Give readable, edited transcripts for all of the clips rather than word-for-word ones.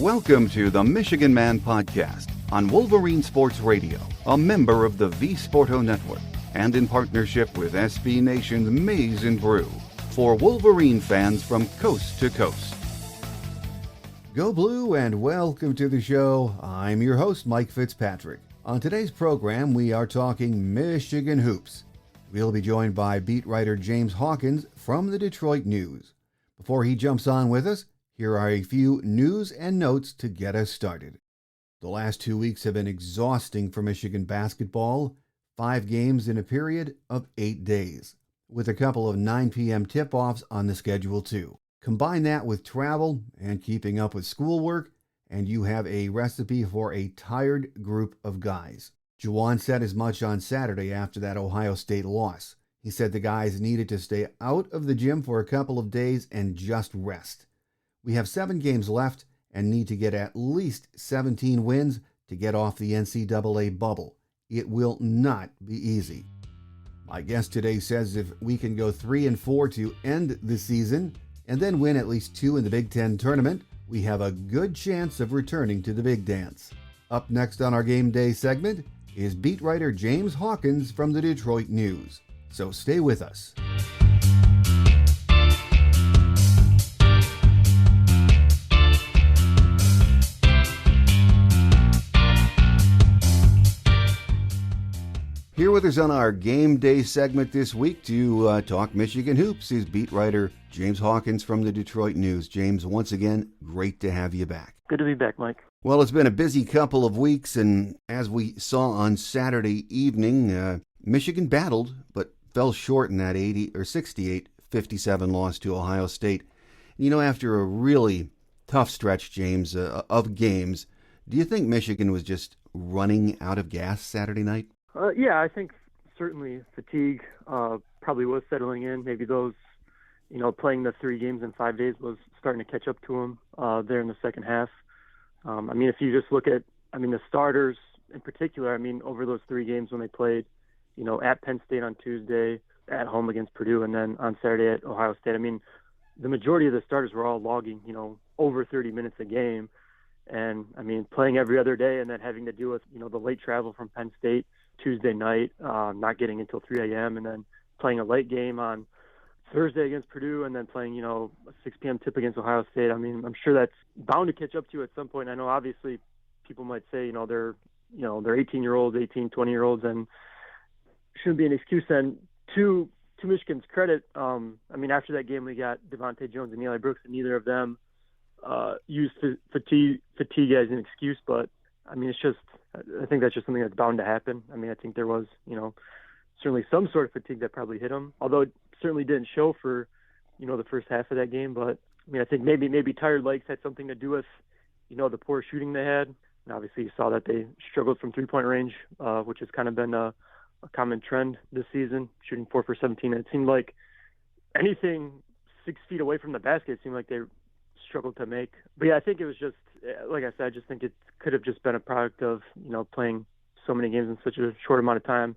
Welcome to the Michigan Man Podcast on Wolverine Sports Radio, a member of the V Sporto Network, and in partnership with SB Nation's Maize and Brew, for Wolverine fans from coast to coast. Go Blue and welcome to the show. I'm your host, Mike Fitzpatrick. On today's program, we are talking Michigan hoops. We'll be joined by beat writer James Hawkins from the Detroit News. Before he jumps on with us, here are a few news and notes to get us started. The last 2 weeks have been exhausting for Michigan basketball. 5 games in a period of 8 days, with a couple of 9 p.m. tip-offs on the schedule too. Combine that with travel and keeping up with schoolwork, and you have a recipe for a tired group of guys. Juwan said as much on Saturday after that Ohio State loss. He said the guys needed to stay out of the gym for a couple of days and just rest. We have 7 games left and need to get at least 17 wins to get off the NCAA bubble. It will not be easy. My guest today says if we can go 3-4 to end the season and then win at least 2 in the Big Ten tournament, we have a good chance of returning to the big dance. Up next on our game day segment is beat writer James Hawkins from the Detroit News. So stay with us. Here with us on our game day segment this week to talk Michigan hoops is beat writer James Hawkins from the Detroit News. James, once again, great to have you back. Good to be back, Mike. Well, it's been a busy couple of weeks, and as we saw on Saturday evening, Michigan battled but fell short in that 68-57 loss to Ohio State. You know, after a really tough stretch, James, of games, do you think Michigan was just running out of gas Saturday night? Yeah, I think certainly fatigue probably was settling in. Maybe those, playing the 3 games in 5 days was starting to catch up to them there in the second half. If you just look at, the starters in particular, over those 3 games when they played, at Penn State on Tuesday, at home against Purdue, and then on Saturday at Ohio State, the majority of the starters were all logging, over 30 minutes a game. And, playing every other day and then having to deal with, the late travel from Penn State Tuesday night, not getting until 3 a.m. and then playing a late game on Thursday against Purdue and then playing, a 6 p.m. tip against Ohio State. I'm sure that's bound to catch up to you at some point. I know obviously people might say, they're 18-year-olds, 18, 20-year-olds, and shouldn't be an excuse. And to Michigan's credit, after that game we got Devontae Jones and Eli Brooks, and neither of them used fatigue as an excuse, but it's just, I think that's just something that's bound to happen. I think there was, certainly some sort of fatigue that probably hit them, although it certainly didn't show for, the first half of that game. But I think maybe tired legs had something to do with, the poor shooting they had. And obviously you saw that they struggled from 3-point range, which has kind of been a common trend this season, shooting 4 for 17. And it seemed like anything 6 feet away from the basket, it seemed like they struggled to make. But yeah, I think it was just, like I said, I just think it could have just been a product of, playing so many games in such a short amount of time,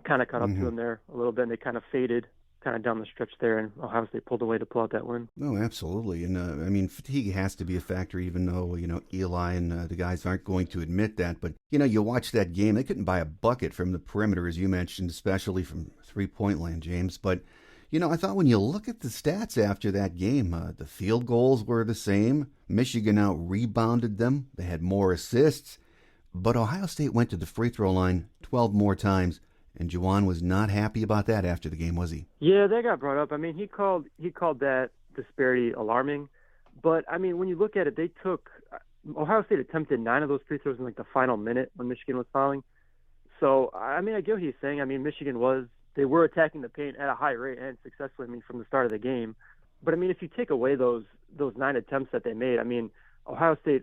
kind of caught up to them there a little bit, and they kind of faded kind of down the stretch there, and Ohio State pulled away to pull out that win. No, absolutely. And fatigue has to be a factor, even though, Eli and the guys aren't going to admit that. But, you watch that game, they couldn't buy a bucket from the perimeter, as you mentioned, especially from 3-point land, James. But, I thought when you look at the stats after that game, the field goals were the same. Michigan out-rebounded them. They had more assists. But Ohio State went to the free throw line 12 more times, and Juwan was not happy about that after the game, was he? Yeah, that got brought up. He called that disparity alarming. But, when you look at it, Ohio State attempted 9 of those free throws in, the final minute when Michigan was fouling. So, I get what he's saying. Michigan they were attacking the paint at a high rate and successfully, from the start of the game. But, if you take away those 9 attempts that they made, Ohio State,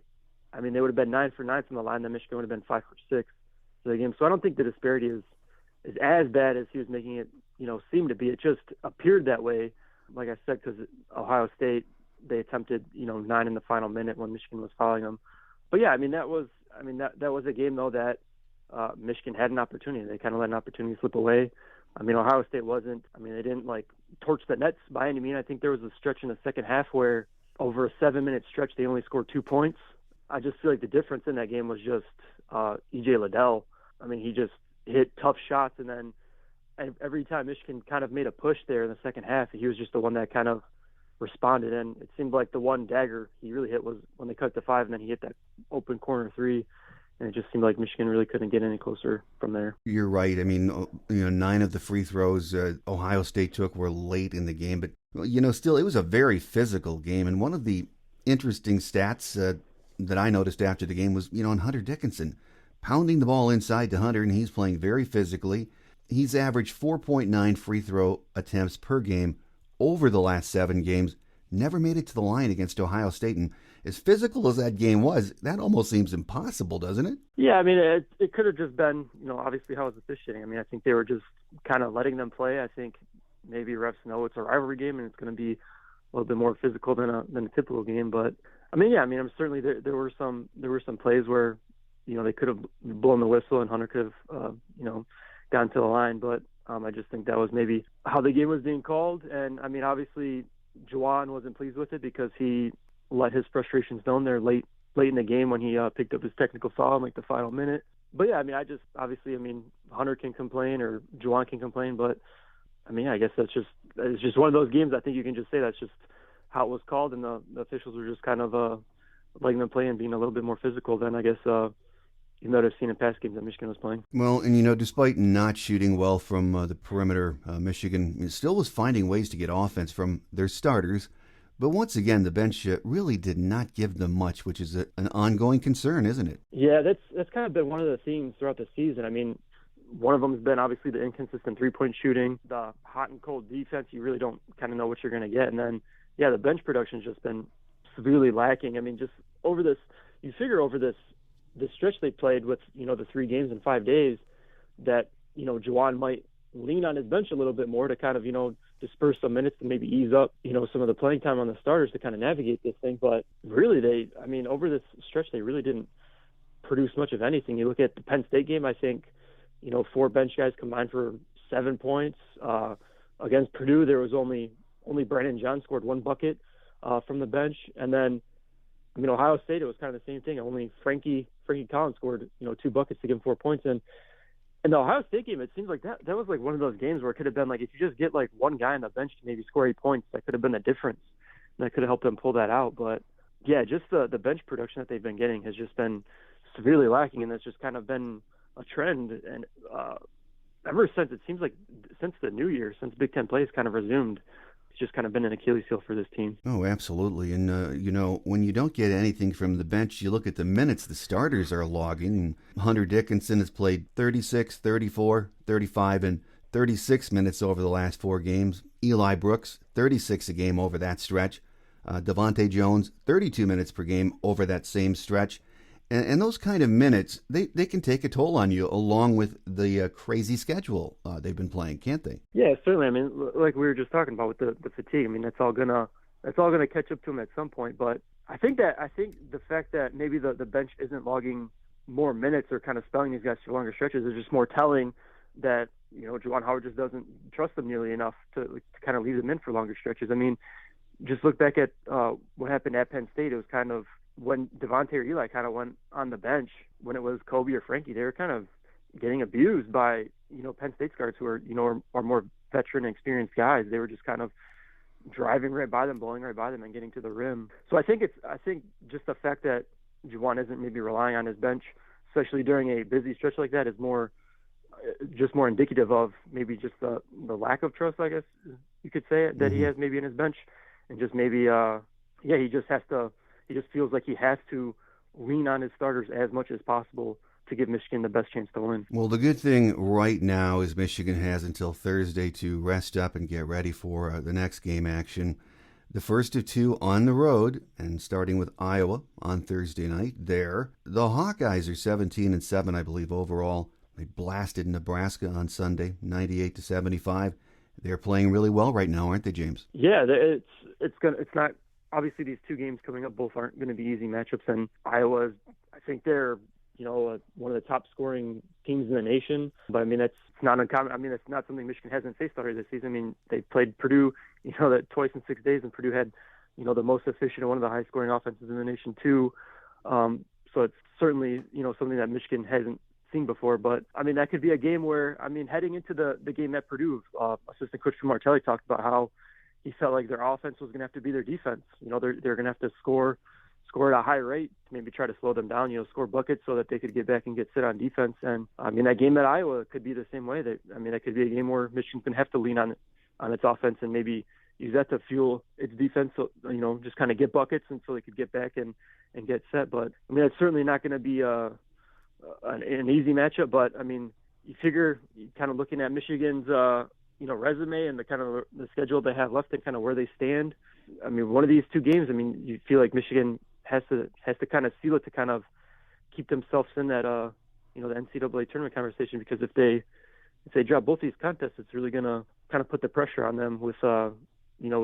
they would have been 9 for 9 from the line, then Michigan would have been 5 for 6 for the game. So I don't think the disparity is as bad as he was making it, seem to be. It just appeared that way, like I said, because Ohio State, they attempted, 9 in the final minute when Michigan was fouling them. But yeah, that was a game though that Michigan had an opportunity. They kind of let an opportunity slip away. Ohio State wasn't. They didn't torch the nets by any means. I think there was a stretch in the second half where over a 7-minute stretch they only scored 2 points. I just feel like the difference in that game was just E.J. Liddell. I mean, he just hit tough shots, and then every time Michigan kind of made a push there in the second half, he was just the one that kind of responded. And it seemed like the one dagger he really hit was when they cut to 5, and then he hit that open corner 3. And it just seemed like Michigan really couldn't get any closer from there. You're right. I mean, 9 of the free throws Ohio State took were late in the game, but still it was a very physical game. And one of the interesting stats that I noticed after the game was, on Hunter Dickinson, pounding the ball inside to Hunter, and he's playing very physically. He's averaged 4.9 free throw attempts per game over the last 7 games. Never made it to the line against Ohio State. And as physical as that game was, that almost seems impossible, doesn't it? Yeah, I mean, it could have just been, obviously how it was officiating. I mean, I think they were just kind of letting them play. I think maybe refs know it's a rivalry game and it's going to be a little bit more physical than a typical game. But I mean, certainly there were some plays where, they could have blown the whistle and Hunter could have, gotten to the line. But I just think that was maybe how the game was being called. And I mean, obviously, Juwan wasn't pleased with it because he let his frustrations known there late in the game when he picked up his technical foul in the final minute. But yeah, I mean, Hunter can complain or Juwan can complain, but I mean, I guess it's just one of those games. I think you can just say that's just how it was called, and the officials were just kind of letting them play and being a little bit more physical than I guess you might have seen in past games that Michigan was playing. Well, and despite not shooting well from the perimeter, Michigan still was finding ways to get offense from their starters. But once again, the bench really did not give them much, which is an ongoing concern, isn't it? Yeah, that's kind of been one of the themes throughout the season. I mean, one of them has been obviously the inconsistent three-point shooting, the hot and cold defense. You really don't kind of know what you're going to get. And then, the bench production's just been severely lacking. I mean, just over this stretch they played with, the 3 games in 5 days, that, Juwan might lean on his bench a little bit more to kind of, disperse some minutes to maybe ease up, some of the playing time on the starters to kind of navigate this thing. But really, over this stretch, they really didn't produce much of anything. You look at the Penn State game, I think, 4 bench guys combined for 7 points. Against Purdue, there was only Brandon John scored 1 bucket from the bench. And then, Ohio State, it was kind of the same thing. Only Frankie Collins scored, 2 buckets to give him 4 points. And in the Ohio State game, it seems like that was like one of those games where it could have been like, if you just get like one guy on the bench to maybe score 8 points, that could have been the difference. And that could have helped them pull that out. But yeah, just the bench production that they've been getting has just been severely lacking. And that's just kind of been a trend. And ever since, it seems like since the new year, since Big Ten play has kind of resumed, it's just kind of been an Achilles heel for this team. Oh, absolutely. And, when you don't get anything from the bench, you look at the minutes the starters are logging. Hunter Dickinson has played 36, 34, 35, and 36 minutes over the last 4 games. Eli Brooks, 36 a game over that stretch. Devontae Jones, 32 minutes per game over that same stretch. And those kind of minutes, they can take a toll on you, along with the crazy schedule they've been playing, can't they? Yeah, certainly. I mean, like we were just talking about with the fatigue. I mean, that's all gonna catch up to them at some point. But I think the fact that maybe the bench isn't logging more minutes or kind of spelling these guys for longer stretches is just more telling that Juwan Howard just doesn't trust them nearly enough to kind of leave them in for longer stretches. I mean, just look back at what happened at Penn State. It was kind of when Devontae or Eli kind of went on the bench when it was Kobe or Frankie. They were kind of getting abused by Penn State guards who are are more veteran and experienced guys. They were just kind of driving right by them, blowing right by them, and getting to the rim. So I think just the fact that Juwan isn't maybe relying on his bench, especially during a busy stretch like that, is more indicative of maybe just the lack of trust, I guess you could say, that he has maybe in his bench, and just maybe he just feels like he has to lean on his starters as much as possible to give Michigan the best chance to win. Well, the good thing right now is Michigan has until Thursday to rest up and get ready for the next game action. The first of 2 on the road, and starting with Iowa on Thursday night there. The Hawkeyes are 17-7, I believe, overall. They blasted Nebraska on Sunday, 98-75. They're playing really well right now, aren't they, James? Yeah, it's not. Obviously, these 2 games coming up both aren't going to be easy matchups, and Iowa, I think they're one of the top scoring teams in the nation. But I mean, it's not uncommon. I mean, it's not something Michigan hasn't faced already this season. I mean, they played Purdue, that twice in 6 days, and Purdue had, the most efficient and one of the high scoring offenses in the nation too. So it's certainly, something that Michigan hasn't seen before. But, that could be a game where, heading into the game at Purdue, assistant coach Martelli talked about how he felt like their offense was going to have to be their defense. They're going to have to score at a high rate, maybe try to slow them down, score buckets so that they could get back and get sit on defense. And, that game at Iowa could be the same way. That could be a game where Michigan's going to have to lean on its offense and maybe use that to fuel its defense, so, just kind of get buckets and so they could get back and get set. But, it's certainly not going to be an easy matchup. But, you figure kind of looking at Michigan's, resume and the kind of the schedule they have left and kind of where they stand. One of these two games, you feel like Michigan has to kind of seal it to kind of keep themselves in that, the NCAA tournament conversation, because if they drop both these contests, it's really going to kind of put the pressure on them with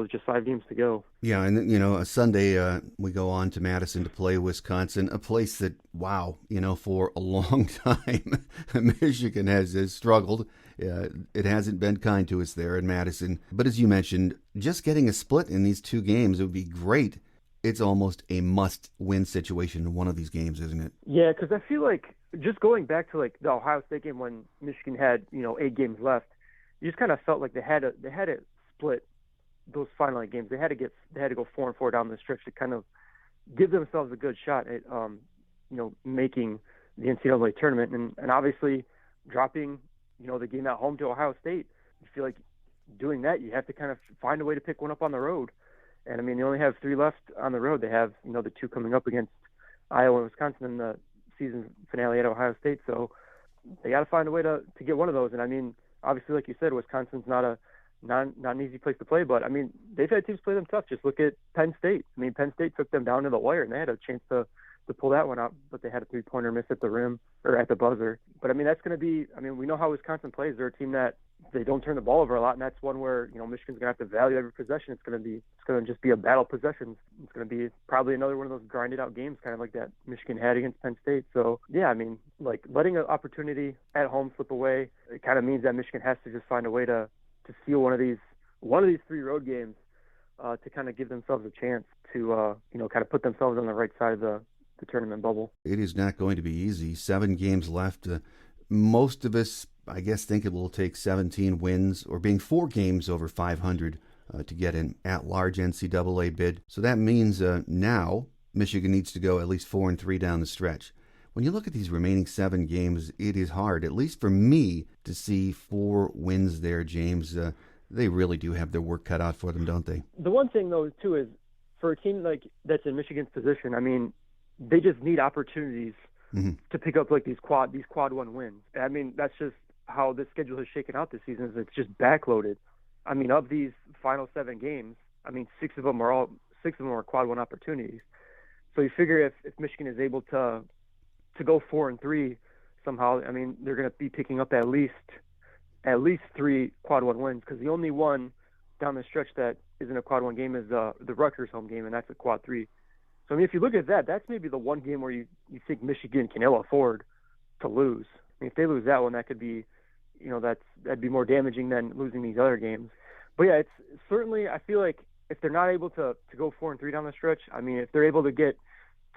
just 5 games to go. Yeah, and a Sunday we go on to Madison to play Wisconsin, a place that, wow, for a long time Michigan has struggled. It hasn't been kind to us there in Madison. But as you mentioned, just getting a split in these 2 games, it would be great. It's almost a must-win situation in one of these games, isn't it? Yeah, because I feel like just going back to like the Ohio State game when Michigan had 8 games left, you just kind of felt like they had to split those final 8 games. They had to go 4-4 down the stretch to kind of give themselves a good shot at making the NCAA tournament, and obviously dropping the game at home to Ohio State. You feel like doing that, you have to kind of find a way to pick one up on the road. And they only have 3 left on the road. They have the 2 coming up against Iowa and Wisconsin in the season finale at Ohio State. So they got to find a way to get one of those. And obviously, like you said, Wisconsin's not an easy place to play, but they've had teams play them tough. Just look at Penn State. Penn State took them down to the wire, and they had a chance to pull that one out, but they had a 3-pointer miss at the rim or at the buzzer. But that's going to be. We know how Wisconsin plays. They're a team that they don't turn the ball over a lot, and that's one where Michigan's going to have to value every possession. It's going to just be a battle of possessions. It's going to be probably another one of those grinded out games, kind of like that Michigan had against Penn State. So yeah, like letting an opportunity at home slip away, it kind of means that Michigan has to just find a way to seal one of these 3 road games to kind of give themselves a chance to kind of put themselves on the right side of the tournament bubble. It is not going to be easy. 7 games left. Most of us, I guess, think it will take 17 wins or being 4 games over 500 to get an at-large NCAA bid. So that means now Michigan needs to go at least 4-3 down the stretch. When you look at these remaining 7 games, it is hard, at least for me, to see 4 wins there, James. They really do have their work cut out for them, don't they? The one thing, though, too, is for a team like that's in Michigan's position, they just need opportunities to pick up like these quad 1 wins. That's just how the schedule has shaken out this season. Is it's just backloaded. Of these final 7 games, 6 of them are quad 1 opportunities. So you figure if Michigan is able to go 4-3 somehow, they're going to be picking up at least 3 quad 1 wins, because the only one down the stretch that isn't a quad 1 game is the Rutgers home game, and that's a quad 3. So if you look at that, that's maybe the one game where you think Michigan can ill afford to lose. If they lose that one, that could be, that'd be more damaging than losing these other games. But yeah, it's certainly, I feel like if they're not able to go 4-3 down the stretch, if they're able to get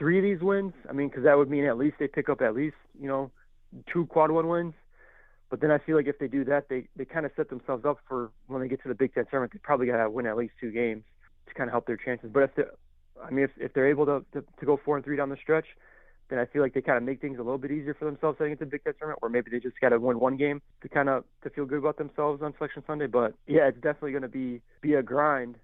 3 of these wins, because that would mean at least they pick up at least 2 quad 1 wins. But then I feel like if they do that, they kind of set themselves up for when they get to the Big Ten tournament. They probably got to win at least 2 games to kind of help their chances. But if they're able to go 4-3 down the stretch, then I feel like they kind of make things a little bit easier for themselves heading into the Big Ten tournament, or maybe they just got to win 1 game to feel good about themselves on Selection Sunday. But yeah, it's definitely going to be a grind.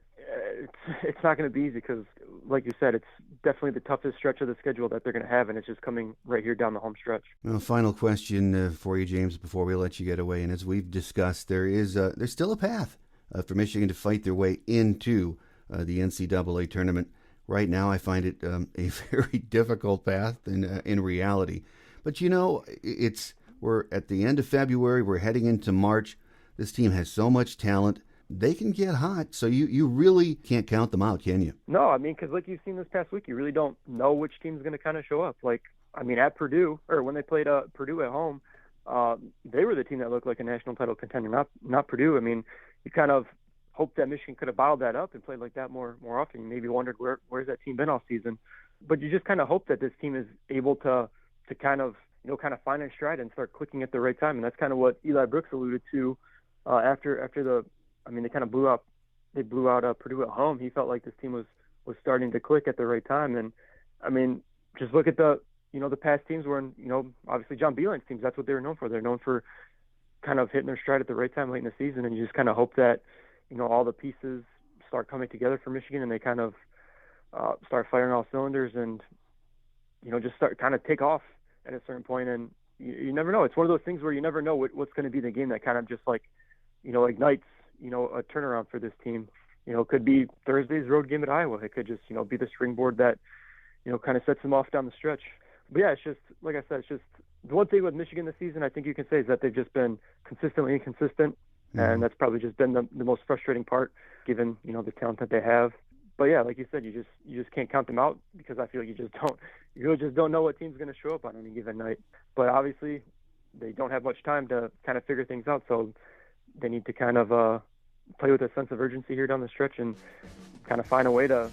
It's not going to be easy because, like you said, it's definitely the toughest stretch of the schedule that they're going to have, and it's just coming right here down the home stretch. Well, final question for you, James, before we let you get away. And as we've discussed, there's still a path for Michigan to fight their way into the NCAA tournament. Right now, I find it a very difficult path in reality. But, we're at the end of February. We're heading into March. This team has so much talent. They can get hot, so you really can't count them out, can you? No, because like you've seen this past week, you really don't know which team's going to kind of show up. At Purdue, or when they played Purdue at home, they were the team that looked like a national title contender, not Purdue. You kind of hoped that Michigan could have bottled that up and played like that more often. You maybe wondered where's that team been all season. But you just kind of hope that this team is able to kind of, kind of find their stride and start clicking at the right time. And that's kind of what Eli Brooks alluded to after they kind of blew out Purdue at home. He felt like this team was starting to click at the right time. And I mean, just look at the past teams where, obviously John Beilein's teams, that's what they're known for. They're known for kind of hitting their stride at the right time late in the season. And you just kind of hope that, all the pieces start coming together for Michigan and they kind of start firing all cylinders and, just start kind of take off at a certain point. And you never know. It's one of those things where you never know what's going to be the game that kind of just like, ignites, a turnaround for this team. It could be Thursday's road game at Iowa. It could just, be the springboard that, kind of sets them off down the stretch. But yeah, it's just, like I said, it's just the one thing with Michigan this season, I think you can say, is that they've just been consistently inconsistent. Mm-hmm. And that's probably just been the most frustrating part, given, the talent that they have. But yeah, like you said, you just can't count them out, because I feel like you really just don't know what team's going to show up on any given night. But obviously, they don't have much time to kind of figure things out, so they need to kind of play with a sense of urgency here down the stretch and kind of find a way to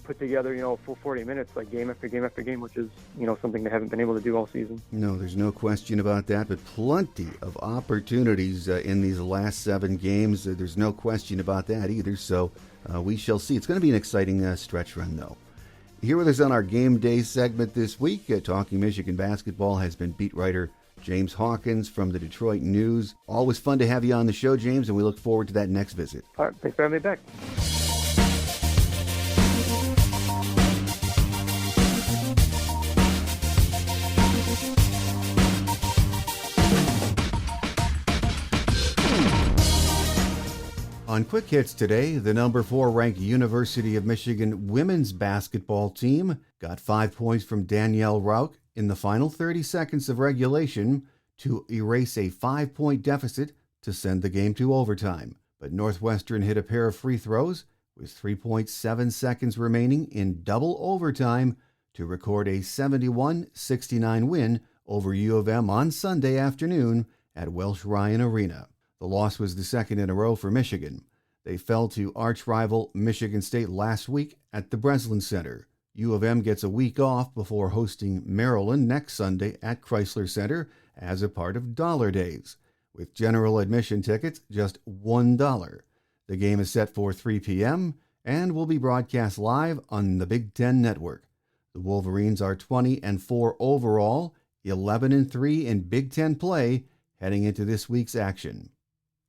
put together, a full 40 minutes, like game after game after game, which is, something they haven't been able to do all season. No, there's no question about that, but plenty of opportunities in these last 7 games. There's no question about that either, so we shall see. It's going to be an exciting stretch run, though. Here with us on our Game Day segment this week, talking Michigan basketball, has been beat writer James Hawkins from the Detroit News. Always fun to have you on the show, James, and we look forward to that next visit. All right, thanks for having me back. On Quick Hits today, the number 4 ranked University of Michigan women's basketball team got 5 points from Danielle Rauch in the final 30 seconds of regulation to erase a 5-point deficit to send the game to overtime. But Northwestern hit a pair of free throws with 3.7 seconds remaining in double overtime to record a 71-69 win over U of M on Sunday afternoon at Welsh Ryan Arena. The loss was the second in a row for Michigan. They fell to arch-rival Michigan State last week at the Breslin Center. U of M gets a week off before hosting Maryland next Sunday at Chrysler Center as a part of Dollar Days, with general admission tickets just $1. The game is set for 3 p.m. and will be broadcast live on the Big Ten Network. The Wolverines are 20-4 overall, 11-3 in Big Ten play heading into this week's action.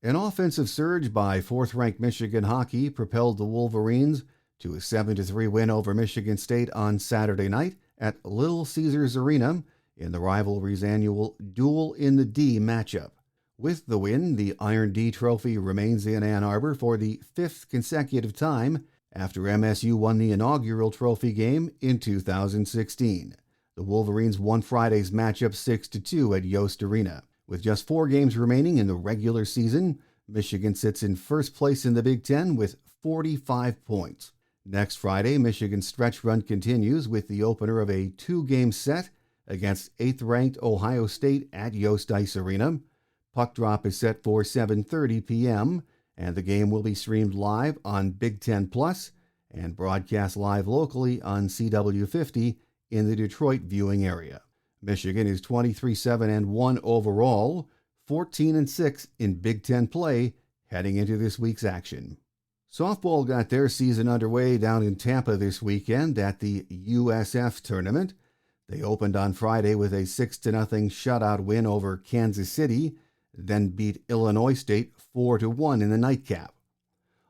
An offensive surge by 4th-ranked Michigan hockey propelled the Wolverines to a 7-3 win over Michigan State on Saturday night at Little Caesars Arena in the rivalry's annual Duel in the D matchup. With the win, the Iron D Trophy remains in Ann Arbor for the 5th consecutive time after MSU won the inaugural trophy game in 2016. The Wolverines won Friday's matchup 6-2 at Yost Arena. With just 4 games remaining in the regular season, Michigan sits in first place in the Big Ten with 45 points. Next Friday, Michigan's stretch run continues with the opener of a 2-game set against 8th-ranked Ohio State at Yost Ice Arena. Puck drop is set for 7:30 p.m., and the game will be streamed live on Big Ten Plus and broadcast live locally on CW50 in the Detroit viewing area. Michigan is 23-7-1 overall, 14-6 in Big Ten play heading into this week's action. Softball got their season underway down in Tampa this weekend at the USF tournament. They opened on Friday with a 6-0 shutout win over Kansas City, then beat Illinois State 4-1 in the nightcap.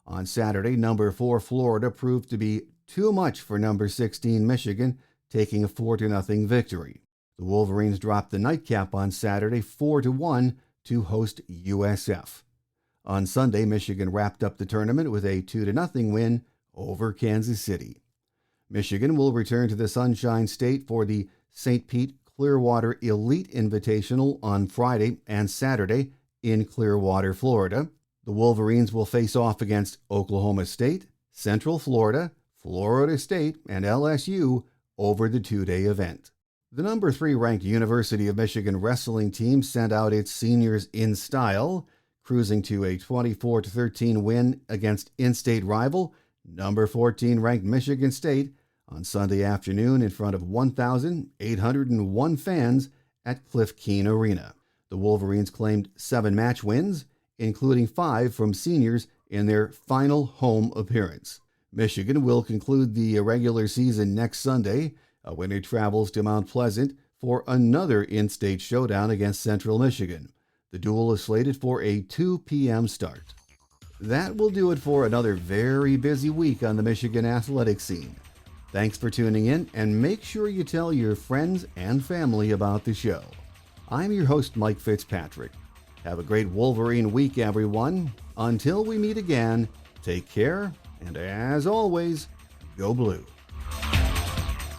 On Saturday, number 4 Florida proved to be too much for number 16 Michigan, taking a 4-0 victory. The Wolverines dropped the nightcap on Saturday 4-1 to host USF. On Sunday, Michigan wrapped up the tournament with a 2-0 win over Kansas City. Michigan will return to the Sunshine State for the St. Pete Clearwater Elite Invitational on Friday and Saturday in Clearwater, Florida. The Wolverines will face off against Oklahoma State, Central Florida, Florida State, and LSU over the 2-day event. The number 3 ranked University of Michigan wrestling team sent out its seniors in style, cruising to a 24-13 win against in-state rival, number 14 ranked Michigan State, on Sunday afternoon in front of 1,801 fans at Cliff Keen Arena. The Wolverines claimed 7 match wins, including 5 from seniors in their final home appearance. Michigan will conclude the regular season next Sunday when it travels to Mount Pleasant for another in-state showdown against Central Michigan. The duel is slated for a 2 p.m. start. That will do it for another very busy week on the Michigan athletic scene. Thanks for tuning in, and make sure you tell your friends and family about the show. I'm your host, Mike Fitzpatrick. Have a great Wolverine week, everyone. Until we meet again, take care, and as always, go blue.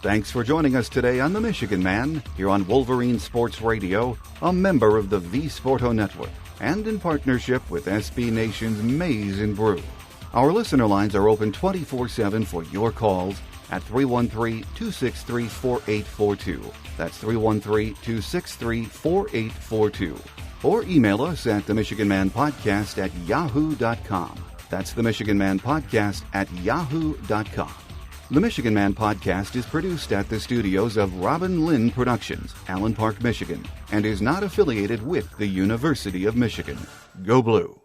Thanks for joining us today on The Michigan Man, here on Wolverine Sports Radio, a member of the V Sporto Network, and in partnership with SB Nation's Maize and Brew. Our listener lines are open 24/7 for your calls at 313-263-4842. That's 313-263-4842. Or email us at themichiganmanpodcast@yahoo.com. That's themichiganmanpodcast@yahoo.com. The Michigan Man Podcast is produced at the studios of Robin Lynn Productions, Allen Park, Michigan, and is not affiliated with the University of Michigan. Go Blue!